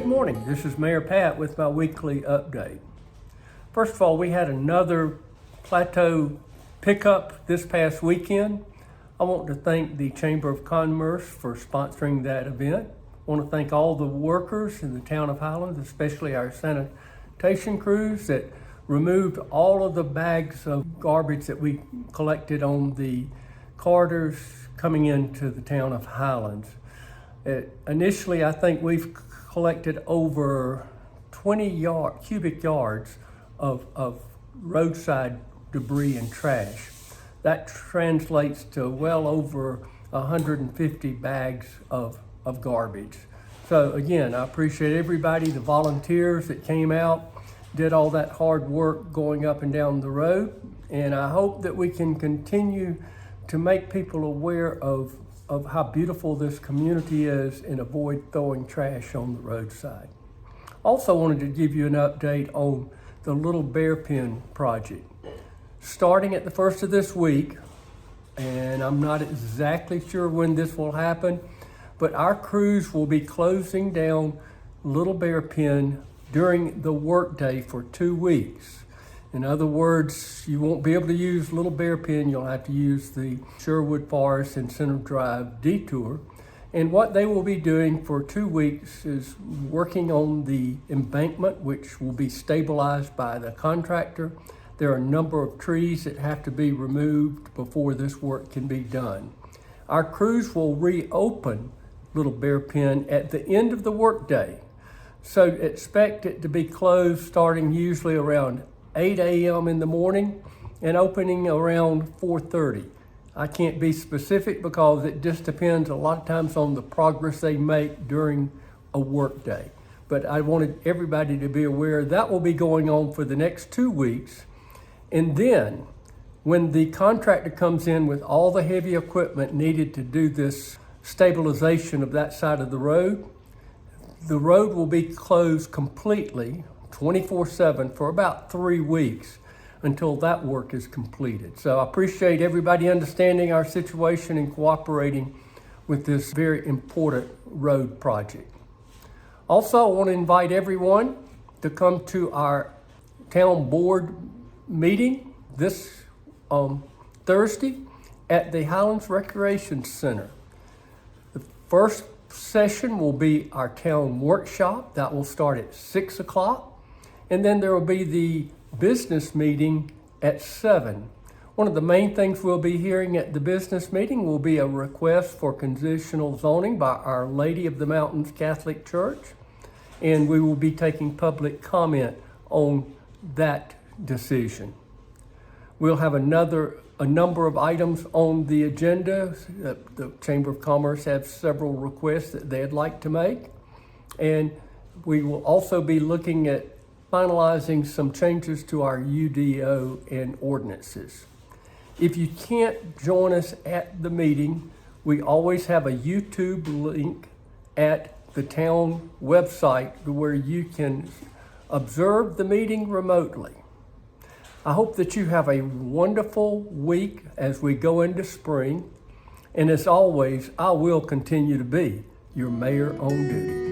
morning. This is Mayor Pat with my weekly update. First of all, we had another Plateau pickup this past weekend. I want to thank the Chamber of Commerce for sponsoring that event. I want to thank all the workers in the town of Highlands, especially our sanitation crews that removed all of the bags of garbage that we collected on the corridors coming into the town of Highlands. Initially, I think we've collected over 20 cubic yards of roadside debris and trash. That translates to well over 150 bags of garbage. So again, I appreciate everybody, the volunteers that came out, did all that hard work going up and down the road. And I hope that we can continue to make people aware of how beautiful this community is and avoid throwing trash on the roadside. Also wanted to give you an update on the Little Bear Pen project. Starting at the first of this week, and I'm not exactly sure when this will happen, but our crews will be closing down Little Bear Pen during the workday for 2 weeks. In other words, you won't be able to use Little Bear Pen. You'll have to use the Sherwood Forest and Center Drive detour. And what they will be doing for 2 weeks is working on the embankment, which will be stabilized by the contractor. There are a number of trees that have to be removed before this work can be done. Our crews will reopen Little Bear Pen at the end of the workday. So expect it to be closed starting usually around 8 a.m. in the morning and opening around 4:30. I can't be specific because it just depends a lot of times on the progress they make during a work day. But I wanted everybody to be aware that will be going on for the next 2 weeks. And then when the contractor comes in with all the heavy equipment needed to do this stabilization of that side of the road will be closed completely 24/7 for about 3 weeks until that work is completed. So I appreciate everybody understanding our situation and cooperating with this very important road project. Also, I want to invite everyone to come to our town board meeting this Thursday at the Highlands Recreation Center. The first session will be our town workshop. That will start at 6 o'clock. And then there will be the business meeting at 7. One of the main things we'll be hearing at the business meeting will be a request for conditional zoning by Our Lady of the Mountains Catholic Church. And we will be taking public comment on that decision. We'll have a number of items on the agenda. The Chamber of Commerce has several requests that they'd like to make. And we will also be looking at finalizing some changes to our UDO and ordinances. If you can't join us at the meeting, we always have a YouTube link at the town website where you can observe the meeting remotely. I hope that you have a wonderful week as we go into spring. And as always, I will continue to be your mayor on duty.